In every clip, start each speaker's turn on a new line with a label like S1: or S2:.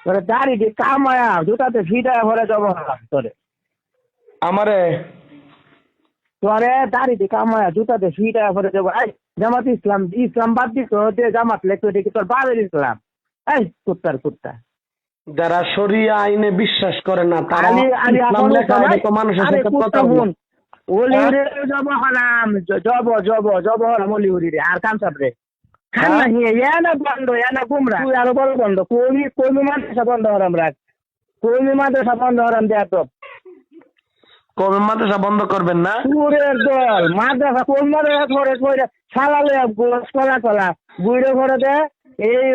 S1: তোরে দাড়ি দিয়ে কামায়া জুতাতে ফিটা ভরে যাবো তোরে
S2: আমারে
S1: তোরে দাড়ি দিয়ে কামায়া জুতাতে ফিটা ভরে যাবো। এই জামাত ইসলাম ইসলাম বাদ দিস জামাত লেখতো দেখি তোর বাবের ইসলাম। এই কুত্তার কুত্তা
S2: যারা শরিয়া আইনে বিশ্বাস করে না তারা
S1: আলী আলী
S2: ইসলাম লেখা এটা তো মানুষের
S1: আরে
S2: সাথে
S1: কুত্তা
S2: কথা বলে।
S1: হুন ওলিউরে জব হারাম জব হারাম ওলিউরে আর কাম সাবরে খান না হিয়ে ইয়ানা বন্ধ ইয়ানা গুমরা তুই আরো বড় বন্ধ কোন মাদ্রাসা বন্ধ হারাম রাখ কোন মাদ্রাসা বন্ধ হারাম দেয়া তো
S2: কবে মাদ্রাসা বন্ধ করবেন না?
S1: সুরের দল মাদ্রাসা কোন মাদ্রাসা ধরে কইরা সালালে কলা কলা বুইরে ঘরে দে এই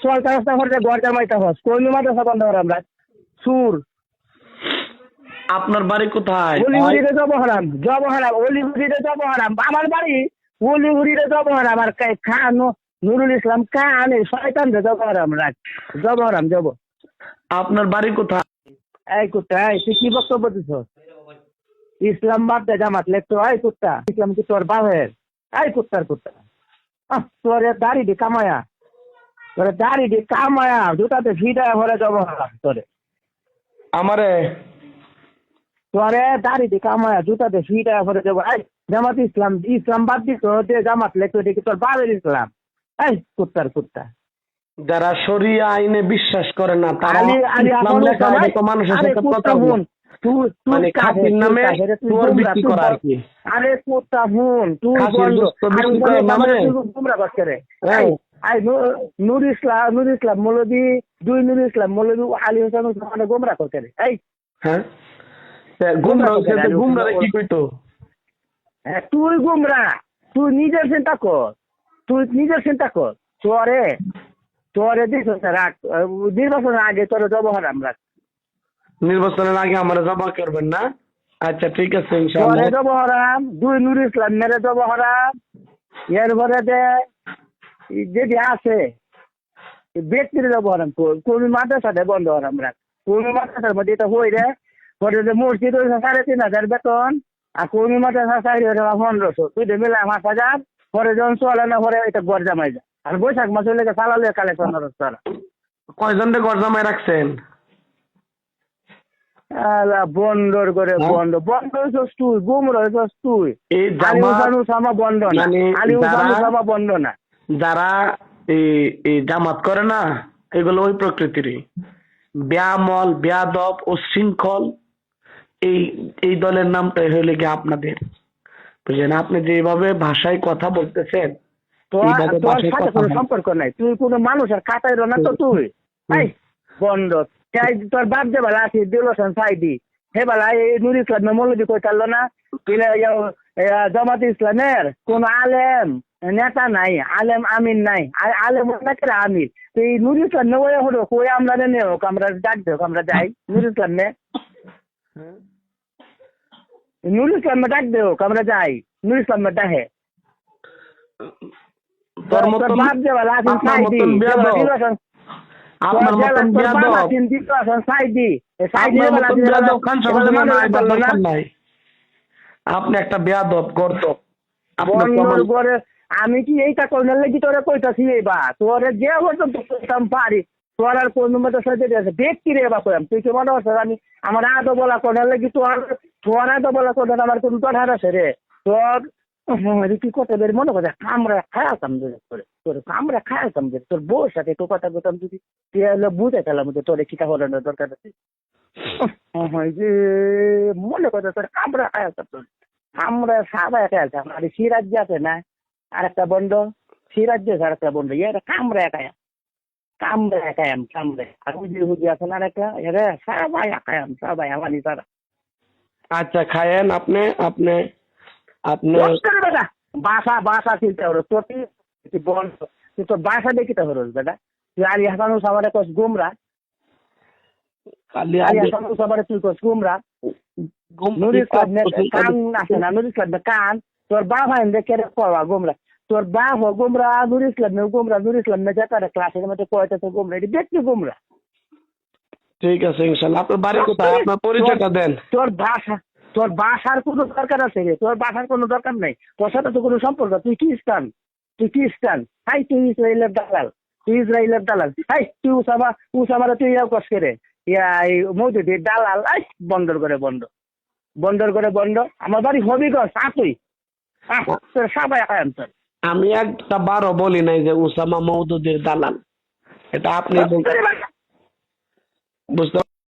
S1: সরকার রাস্তা ঘরে ঘর জামাইতা হস কোন মাদ্রাসা বন্ধ হারাম রাখ সুর
S2: আপনার বাড়ি কোথায়?
S1: অলিগুড়িতে জব হারাম অলিগুড়িতে জব হারাম আমার বাড়ি অলিগুড়িতে জব হারাম আর খান নুরুল ইসলাম খান শয়তান জব হারাম রাখ জব হারাম জব।
S2: আপনার বাড়ি কোথায়?
S1: এই কুত্তা তুই কি বক্তব্য দিছ? ইসলাম বাদ দে জামাত লেখতো এই কুত্তা ইসলাম কি তোর বাপের? এই কুত্তার কুত্তা তোর দাড়ি দি কামায়া জুতাতে ফিটা ভরে জব হারাম তোরে
S2: আমারে
S1: তোরে দাড়ি দি কামায়া জুতাতে ফিটা ভরে যাবো। এই জামাত ইসলাম বাদ দিস জামাত লেখতো দেখি তোর বাবের ইসলাম। এই কুত্তার কুত্তা
S2: যারা শরিয়া আইনে বিশ্বাস করে না তারা
S1: আলী
S2: ইসলাম লেখা এটা তো মানুষের সাথে কথা বলে। মানে খাতির নামে চোর বিক্রি করা আর কি।
S1: আরে কুত্তা হুন তুই
S2: খাসির গোশত বিক্রি করার নামে
S1: গুমরা করছে রে।
S2: হ্যাঁ।
S1: নুর ইসলাম মৌলবী আলী হোসেন ওসমানে গুমরা করছে রে। এই
S2: হ্যাঁ গুমরা কি কইতো?
S1: তুই গুমরা তুই নিজের চিন্তা কর তোরে দিস রাখ নির্বাচনের আগে তোরে জব হারাম রাখ
S2: নির্বাচনের আগে আমরা জমা করবেন না? আচ্ছা ঠিক আছে
S1: তোরে
S2: ইনশাআল্লাহ।
S1: জব হারাম দুই নুর ইসলাম মেরে জব হারাম এরপরে দে যদি আছে ব্যক্তির জব হারাম কোন মাদ্রাসাতে বন্ধ হারাম রাখ কোন মাদ্রাসার মধ্যে এটা হই রে পরে মসজিদ 3,500 বেতন আর কোন মাদ্রাসা 1500 তুই মিলে 5,000 পরে যখন চলে না পরে এটা গড় জামাই যায় আর বৈশাখ মাস হলে চালালে কালেকশন তারা
S2: কয়জন গড় জামাই রাখছেন?
S1: বন্দর করে বন্ধ হয়েছস তুই গুমরা হয়েছস তুই
S2: এই
S1: আলী হোসেন ওসামা বন্ধ না আলী হোসেন ওসামা বন্ধ না
S2: যারা এই জামাত করে না এগুলো ওই প্রকৃতিরই ব্যামল বেয়াদব ও শৃঙ্খল। এই দলের নামটাই হইলে কি আপনাদের বুঝলেন? আপনি যেভাবে ভাষায় কথা বলতেছেন
S1: তোর সাথে কোনো সম্পর্ক নাই তুই কোনো মানুষের খাতায় না তো তুই এই বন্ধ তোর বাপ যে বেলা আছে দিলসন সাইদি হে বেলা এই নুর ইসলাম মৌলবী কই চাললো না জামাত ইসলামের কোন আলেম নেতা নাই আলেম আমিন নাই আলেম নাকি আমির তো এই নুর ইসলাম নেওয়া হলো কই আমরা নে হোক আমরা ডাক হোক আমরা যাই নুর ইসলাম নে নুর ইসলাম ডাক দে হোক আমরা যাই নুর ইসলাম ডাহে
S2: তোর মতন
S1: বাপ যে বেলা আছে সাইদি
S2: আপনার মতন বেয়াদব আপনি একটা বেয়াদব গর্দব।
S1: আমি কি এইটা করলে লাগি তোরা কইতাছি বা তোরে যে করতাম পারি তোর আর কোন আছে ব্যক্তি রে বা কইম তুই কি মনে হচ্ছে আমি আমার আদো বলা করার লাগি তোর আদো বলা করার আমার কোন দরকার আছে রে তোর কি করতে বের মনে করে আমরা খায়াতাম তোর আমরা খায়াতাম যে তোর বউর সাথে একটু কথা বলতাম যদি তুই বুঝে ফেলাম যে তোর কি হলানোর দরকার আছে যে মনে করে তোর আমরা খায়াতাম তোর আমরা সবাই খায়াতাম আর সিরাজ্য আছে না আর একটা বন্ধ সিরাজ্য আর একটা বন্ধ এটা কামরা একায়াম আর হুজি আছে না একটা এরা সবাই একায়াম সবাই আমারই তারা।
S2: আচ্ছা খায়েন আপনি
S1: বাসা চিন্তা হলো তোর কি বন্ধ তুই তোর বাসা দেখিতে হলো বেটা তুই আলী হাসান সবার কস গুমরা আলী হাসান সবার তুই কস গুমরা নুর ইসলাম কান আছে না নুর ইসলাম কান তোর বাবা দেখে পাওয়া গুমরা তোর বাপ গুমরা নুর ইসলাম যেটা ক্লাসের মধ্যে কয়টা গুমরা এটি দেখছি গুমরা।
S2: ঠিক আছে ইনশাআল্লাহ। আপনার বাড়ি কোথায়? আপনার পরিচয়টা দেন।
S1: তোর বাসার কোনো দরকার আছে রে? তোর বাসার কোনো দরকার নাই, তোর সাথে তো কোনো সম্পর্ক। তুই খ্রিস্টান হাই তুই ইসরায়েলের দালাল তুই ইসরায়েলের দালাল। হাই তুই উসামারা তুই ইয়াও কষ্ট করে ইয়া এই মৌদুদির দালাল। আই বন্দর করে বন্ধ আমার বাড়ি হবিগঞ্জ তুই তোর সাবাই খায় তোর।
S2: আমি একটা বারও বলি নাই যে উসামা মওদুদের দালাল, এটা আপনি বুঝতে